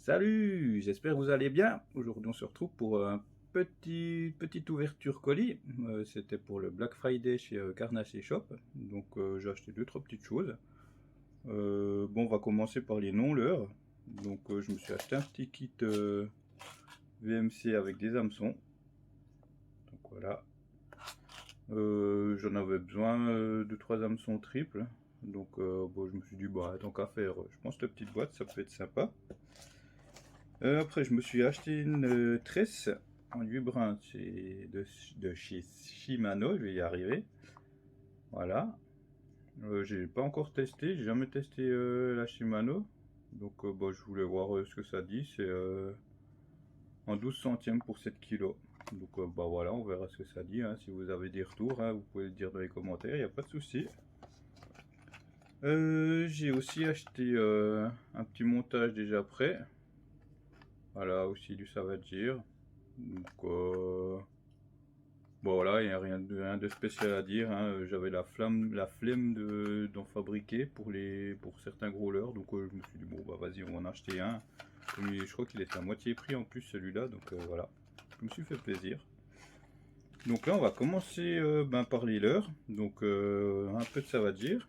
Salut, j'espère que vous allez bien. Aujourd'hui, on se retrouve pour un petite ouverture colis. C'était pour le Black Friday chez Carnac Shop. Donc, j'ai acheté deux, trois petites choses. Bon, on va commencer par les non-leurres. Donc, je me suis acheté un petit kit VMC avec des hameçons. Donc, voilà. J'en avais besoin de trois hameçons triples. Donc, bon, je me suis dit, bah, tant qu'à faire, je pense que la petite boîte, ça peut être sympa. Après, je me suis acheté une tresse en 8 brins de chez Shimano, je vais y arriver. Voilà. J'ai pas encore testé, j'ai jamais testé la Shimano. Donc, bah, je voulais voir ce que ça dit. C'est en 12 centièmes pour 7 kilos. Donc, bah voilà, on verra ce que ça dit, hein. Si vous avez des retours, hein, vous pouvez le dire dans les commentaires, il n'y a pas de souci. J'ai aussi acheté un petit montage déjà prêt. Voilà, aussi du Savage Gear. Donc, bon voilà, il n'y a rien de spécial à dire, hein. J'avais la flemme d'en fabriquer pour certains gros leurres, donc je me suis dit, bon bah vas-y, on va en acheter un. Je crois qu'il était à moitié prix en plus celui-là, donc voilà, je me suis fait plaisir. Donc là, on va commencer par les leurres, donc un peu de Savage Gear.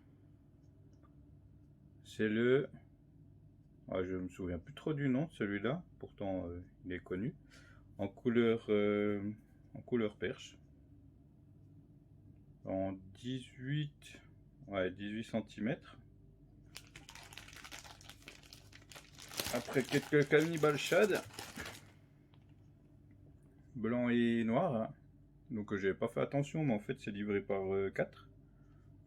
C'est le... Ah, je me souviens plus trop du nom de celui-là, pourtant il est connu. En couleur perche. En 18, ouais, 18 cm. Après quelques Cannibal Shad, blanc et noir. Hein. Donc j'avais pas fait attention, mais en fait c'est livré par 4.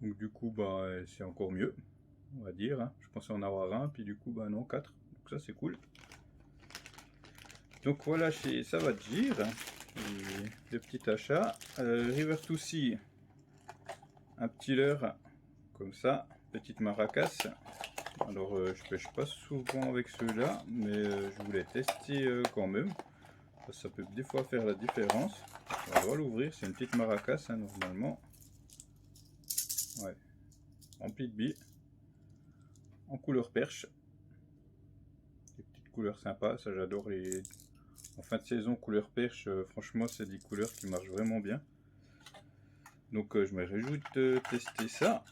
Donc du coup bah c'est encore mieux, on va dire. Hein. Je pensais en avoir un, puis du coup bah non, 4. Donc ça c'est cool. Donc voilà, chez Savage Gear, le petit achat. River to Sea, un petit leurre comme ça, petite maracas. Alors je pêche pas souvent avec ceux-là, mais je voulais tester quand même. Ça peut des fois faire la différence. On va l'ouvrir, c'est une petite maracas hein, normalement. Ouais, remplie de billes. En couleur perche. Des petites couleurs sympas, ça j'adore les... En fin de saison, couleur perche, franchement c'est des couleurs qui marchent vraiment bien. Donc je me réjouis de tester ça.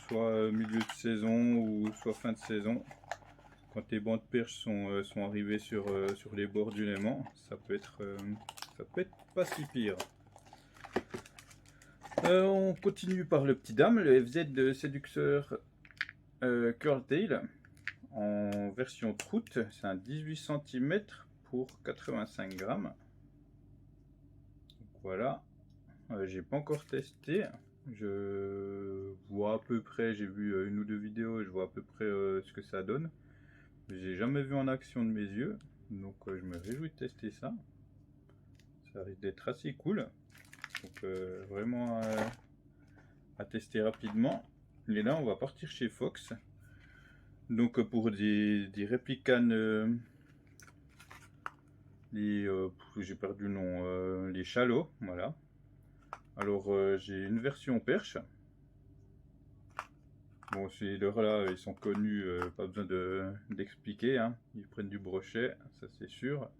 Soit milieu de saison ou soit fin de saison. Quand les bancs de perche sont arrivés sur les bords du Léman, ça peut être pas si pire. On continue par le petit dame, le FZ de Séduxeur Curl Tail en version troute. C'est un 18 cm pour 85 grammes. Donc voilà, j'ai pas encore testé. Je vois à peu près, j'ai vu une ou deux vidéos et je vois à peu près ce que ça donne. J'ai jamais vu en action de mes yeux, donc je me réjouis de tester ça. Ça risque d'être assez cool. Donc vraiment à tester rapidement. Et là on va partir chez Fox. Donc pour des réplicanes, j'ai perdu le nom, les chalots, voilà. Alors j'ai une version perche. Bon, ces leurres là, ils sont connus, pas besoin d'expliquer, hein. Ils prennent du brochet, ça c'est sûr.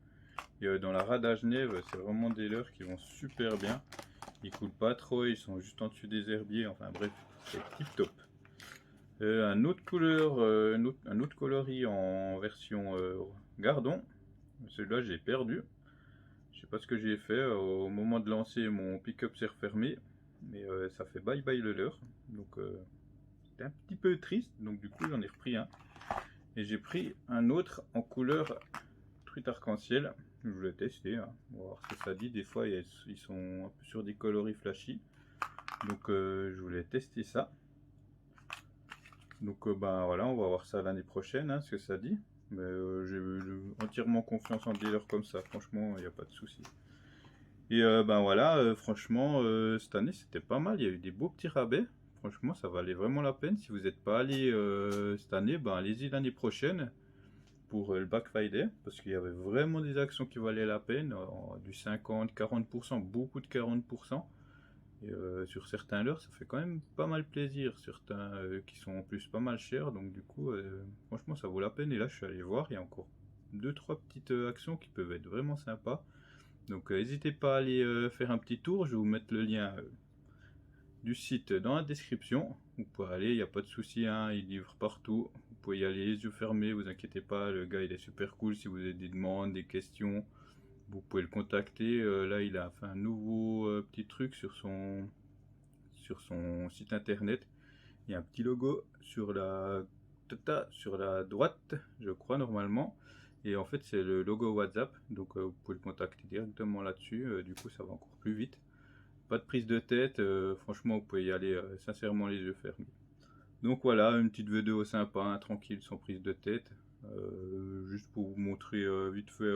Et dans la rade à Genève, c'est vraiment des leurres qui vont super bien. Ils coulent pas trop, ils sont juste en dessus des herbiers, enfin bref, c'est tip top. Un autre coloris en version gardon. Celui-là j'ai perdu. Je sais pas ce que j'ai fait. Au moment de lancer, mon pick-up s'est refermé. Mais ça fait bye bye le leurre. Donc c'était un petit peu triste. Donc du coup j'en ai repris un. Et j'ai pris un autre en couleur truite arc-en-ciel. Je voulais tester. Hein. On va voir ce que ça dit. Des fois ils sont un peu sur des coloris flashy. Donc je voulais tester ça. Donc ben voilà, on va voir ça l'année prochaine, hein, ce que ça dit. Mais j'ai entièrement confiance en dealer comme ça, franchement, il n'y a pas de souci. Et ben voilà, franchement, cette année c'était pas mal, il y a eu des beaux petits rabais. Franchement, ça valait vraiment la peine. Si vous n'êtes pas allé cette année, ben allez-y l'année prochaine pour le Black Friday, parce qu'il y avait vraiment des actions qui valaient la peine, du 50, 40%, beaucoup de 40%. Et sur certains leurres, ça fait quand même pas mal plaisir. Certains qui sont en plus pas mal chers. Donc du coup, franchement, ça vaut la peine. Et là, je suis allé voir, il y a encore 2-3 petites actions qui peuvent être vraiment sympas. Donc n'hésitez pas à aller faire un petit tour. Je vais vous mettre le lien du site dans la description. Vous pouvez aller, il n'y a pas de souci, hein, il livre partout. Vous pouvez y aller les yeux fermés, vous inquiétez pas, le gars il est super cool. Si vous avez des demandes, des questions, vous pouvez le contacter. Là il a fait un nouveau petit truc sur son site internet. Il y a un petit logo sur la droite, je crois normalement. Et en fait c'est le logo WhatsApp, donc vous pouvez le contacter directement là-dessus. Du coup ça va encore plus vite. Pas de prise de tête, franchement vous pouvez y aller sincèrement les yeux fermés. Donc voilà, une petite vidéo sympa, hein, tranquille, sans prise de tête. Juste pour vous montrer vite fait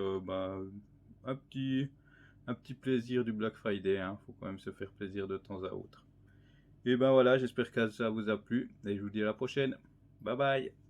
un petit plaisir du Black Friday, hein. Faut quand même se faire plaisir de temps à autre. Et ben voilà, j'espère que ça vous a plu et je vous dis à la prochaine. Bye bye.